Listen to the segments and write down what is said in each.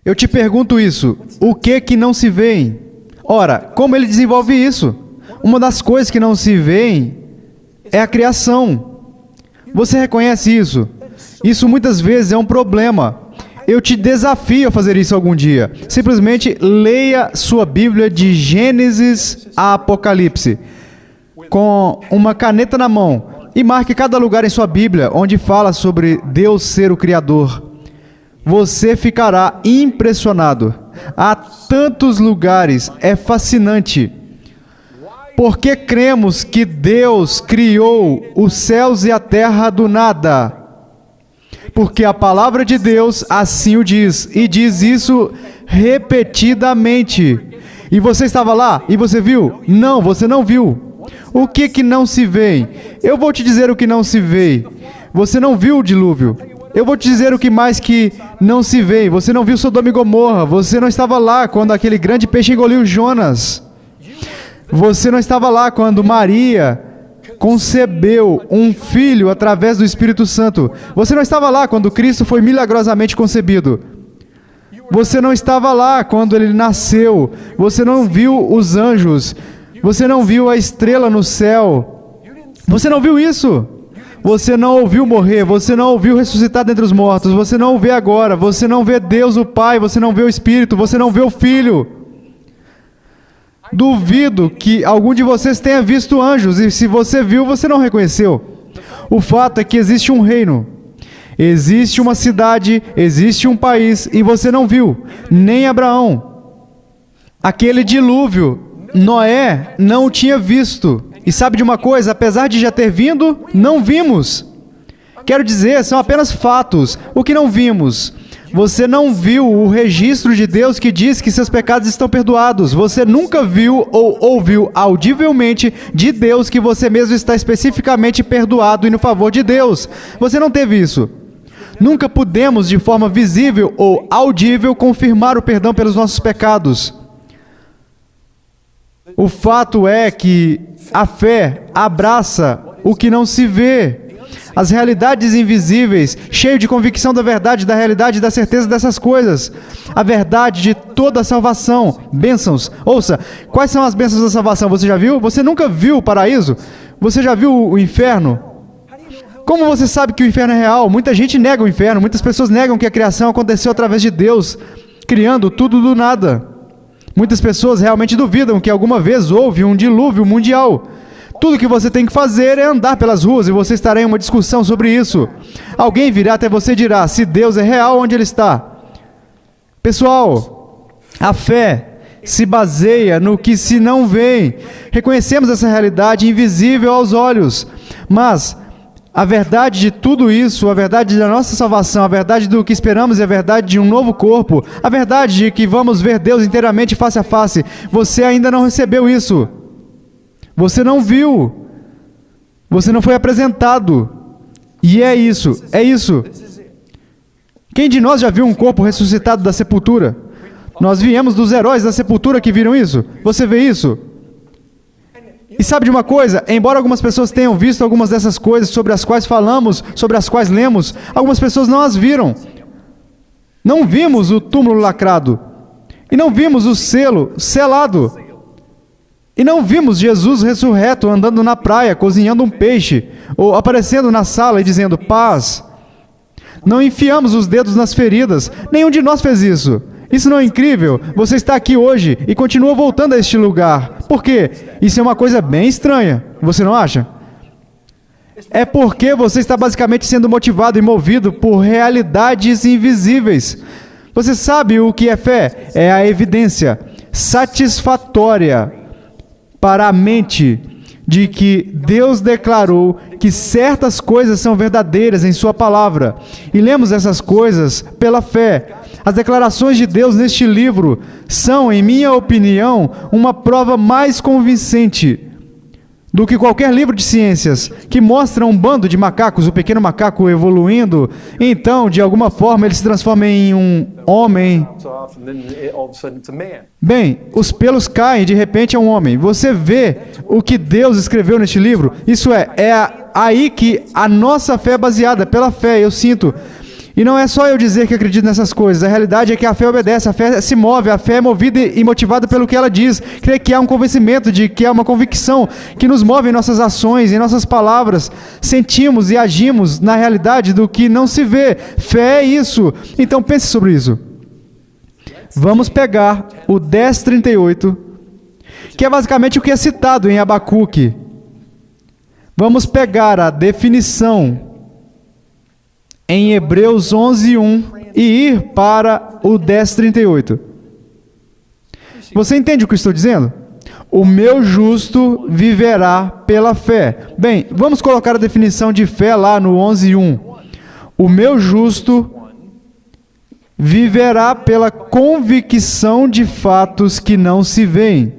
Eu te pergunto isso, o que não se vê? Ora, como ele desenvolve isso? Uma das coisas que não se vê é a criação. Você reconhece isso? Isso muitas vezes é um problema. Eu te desafio a fazer isso algum dia. Simplesmente leia sua Bíblia de Gênesis a Apocalipse, com uma caneta na mão, e marque cada lugar em sua Bíblia onde fala sobre Deus ser o Criador. Você ficará impressionado. Há tantos lugares, é fascinante. Porque cremos que Deus criou os céus e a terra do nada. Porque a palavra de Deus assim o diz, e diz isso repetidamente. E você estava lá e você viu? Não, você não viu. O que não se vê? Eu vou te dizer o que não se vê. Você não viu o dilúvio. Eu vou te dizer o que mais que não se vê. Você não viu Sodoma e Gomorra. Você não estava lá quando aquele grande peixe engoliu Jonas. Você não estava lá quando Maria concebeu um filho através do Espírito Santo. Você não estava lá quando Cristo foi milagrosamente concebido. Você não estava lá quando ele nasceu. Você não viu os anjos. Você não viu a estrela no céu. Você não viu isso. Você não ouviu morrer, você não ouviu ressuscitar dentre os mortos, você não o vê agora, você não vê Deus o Pai, você não vê o Espírito, você não vê o Filho. Duvido que algum de vocês tenha visto anjos, e se você viu, você não reconheceu. O fato é que existe um reino, existe uma cidade, existe um país, e você não viu, nem Abraão. Aquele dilúvio, Noé não o tinha visto. E sabe de uma coisa? Apesar de já ter vindo, não vimos. Quero dizer, são apenas fatos. O que não vimos? Você não viu o registro de Deus que diz que seus pecados estão perdoados. Você nunca viu ou ouviu audivelmente de Deus que você mesmo está especificamente perdoado e no favor de Deus. Você não teve isso. Nunca pudemos, de forma visível ou audível, confirmar o perdão pelos nossos pecados. O fato é que a fé abraça o que não se vê, as realidades invisíveis, cheio de convicção da verdade, da realidade e da certeza dessas coisas. A verdade de toda a salvação, bênçãos. Ouça, quais são as bênçãos da salvação? Você já viu? Você nunca viu o paraíso? Você já viu o inferno? Como você sabe que o inferno é real? Muita gente nega o inferno, muitas pessoas negam que a criação aconteceu através de Deus, criando tudo do nada. Muitas pessoas realmente duvidam que alguma vez houve um dilúvio mundial. Tudo que você tem que fazer é andar pelas ruas e você estará em uma discussão sobre isso. Alguém virá até você e dirá, se Deus é real, onde Ele está? Pessoal, a fé se baseia no que se não vê. Reconhecemos essa realidade invisível aos olhos, mas a verdade de tudo isso, a verdade da nossa salvação, a verdade do que esperamos e a verdade de um novo corpo, a verdade de que vamos ver Deus inteiramente face a face, você ainda não recebeu isso. Você não viu. Você não foi apresentado. E é isso, é isso. Quem de nós já viu um corpo ressuscitado da sepultura? Nós viemos dos heróis da sepultura que viram isso. Você vê isso? E sabe de uma coisa? Embora algumas pessoas tenham visto algumas dessas coisas sobre as quais falamos, sobre as quais lemos, algumas pessoas não as viram. Não vimos o túmulo lacrado. E não vimos o selo selado. E não vimos Jesus ressurreto andando na praia, cozinhando um peixe, ou aparecendo na sala e dizendo paz. Não enfiamos os dedos nas feridas. Nenhum de nós fez isso. Isso não é incrível? Você está aqui hoje e continua voltando a este lugar. Por quê? Isso é uma coisa bem estranha. Você não acha? É porque você está basicamente sendo motivado e movido por realidades invisíveis. Você sabe o que é fé? É a evidência satisfatória para a mente de que Deus declarou que certas coisas são verdadeiras em Sua palavra. E lemos essas coisas pela fé. As declarações de Deus neste livro são, em minha opinião, uma prova mais convincente do que qualquer livro de ciências, que mostra um bando de macacos, o pequeno macaco evoluindo, e então, de alguma forma, ele se transforma em um homem. Bem, os pelos caem e de repente é um homem. Você vê o que Deus escreveu neste livro? Isso é aí que a nossa fé é baseada, pela fé, eu sinto. E não é só eu dizer que acredito nessas coisas. A realidade é que a fé obedece, a fé se move, a fé é movida e motivada pelo que ela diz. Creio que há um convencimento de que há uma convicção que nos move em nossas ações, em nossas palavras. Sentimos e agimos na realidade do que não se vê. Fé é isso. Então pense sobre isso. Vamos pegar o 10:38, que é basicamente o que é citado em Abacuque. Vamos pegar a definição em Hebreus 11:1 e ir para o 10:38. Você entende o que eu estou dizendo? O meu justo viverá pela fé. Bem, vamos colocar a definição de fé lá no 11:1. O meu justo viverá pela convicção de fatos que não se veem.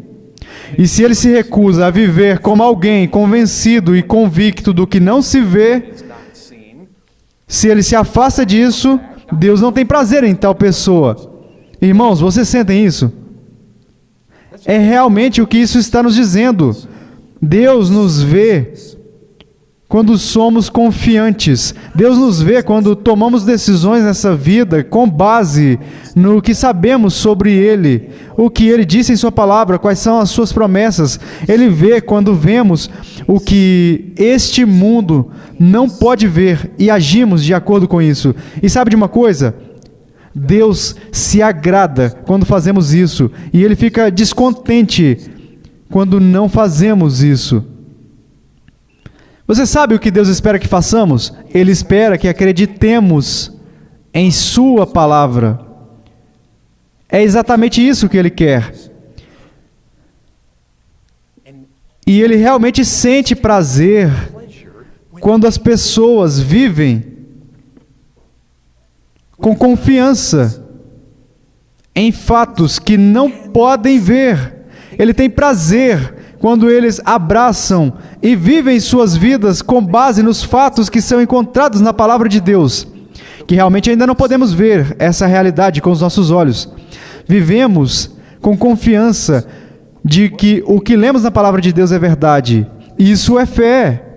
E se ele se recusa a viver como alguém convencido e convicto do que não se vê, se ele se afasta disso, Deus não tem prazer em tal pessoa. Irmãos, vocês sentem isso? É realmente o que isso está nos dizendo. Deus nos vê quando somos confiantes. Deus nos vê quando tomamos decisões nessa vida com base no que sabemos sobre Ele, o que Ele disse em Sua palavra, quais são as Suas promessas. Ele vê quando vemos o que este mundo não pode ver e agimos de acordo com isso. E sabe de uma coisa? Deus se agrada quando fazemos isso e Ele fica descontente quando não fazemos isso. Você sabe o que Deus espera que façamos? Ele espera que acreditemos em Sua palavra. É exatamente isso que Ele quer. E Ele realmente sente prazer quando as pessoas vivem com confiança em fatos que não podem ver. Ele tem prazer quando eles abraçam e vivem suas vidas com base nos fatos que são encontrados na palavra de Deus, que realmente ainda não podemos ver essa realidade com os nossos olhos. Vivemos com confiança de que o que lemos na palavra de Deus é verdade. Isso é fé.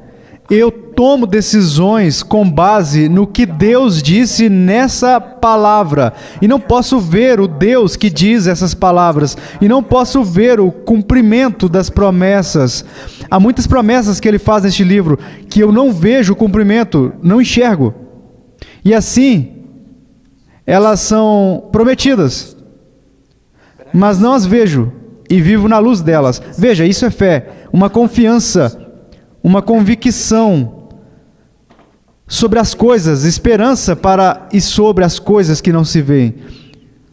Eu tomo decisões com base no que Deus disse nessa palavra. E não posso ver o Deus que diz essas palavras. E não posso ver o cumprimento das promessas. Há muitas promessas que Ele faz neste livro que eu não vejo o cumprimento, não enxergo. E assim, elas são prometidas, mas não as vejo e vivo na luz delas. Veja, isso é fé, uma confiança, uma convicção sobre as coisas, esperança para e sobre as coisas que não se veem.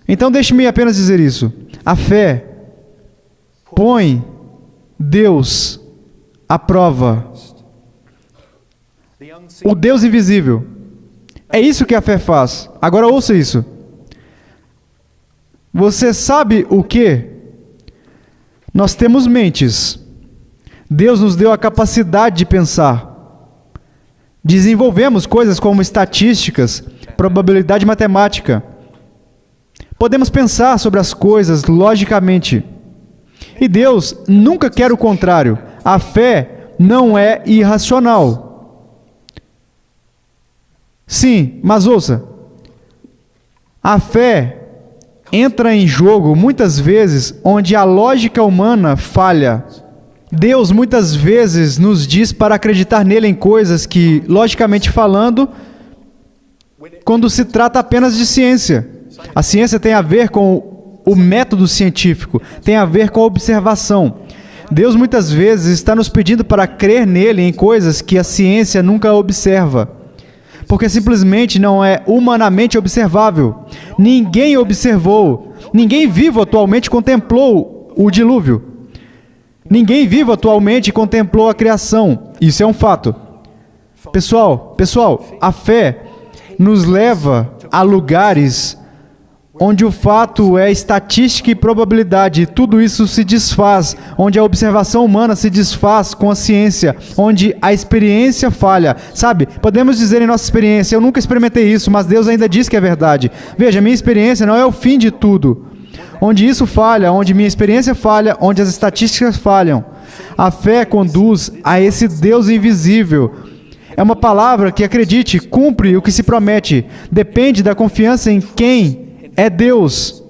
Então deixe-me apenas dizer isso. A fé põe Deus à prova. O Deus invisível. É isso que a fé faz. Agora ouça isso. Você sabe o que? Nós temos mentes. Deus nos deu a capacidade de pensar. Desenvolvemos coisas como estatísticas, probabilidade matemática. Podemos pensar sobre as coisas logicamente. E Deus nunca quer o contrário. A fé não é irracional. Sim, mas ouça. A fé entra em jogo muitas vezes onde a lógica humana falha. Deus muitas vezes nos diz para acreditar nele em coisas que, logicamente falando, quando se trata apenas de ciência. A ciência tem a ver com o método científico, tem a ver com a observação. Deus muitas vezes está nos pedindo para crer nele em coisas que a ciência nunca observa, porque simplesmente não é humanamente observável. Ninguém observou, ninguém vivo atualmente contemplou o dilúvio. Ninguém vivo atualmente contemplou a criação. Isso é um fato. Pessoal, a fé nos leva a lugares onde o fato é estatística e probabilidade. Tudo isso se desfaz, onde a observação humana se desfaz com a ciência, onde a experiência falha. Sabe, podemos dizer em nossa experiência, eu nunca experimentei isso, mas Deus ainda diz que é verdade. Veja, minha experiência não é o fim de tudo. Onde isso falha, onde minha experiência falha, onde as estatísticas falham. A fé conduz a esse Deus invisível. É uma palavra que, acredite, cumpre o que se promete. Depende da confiança em quem é Deus.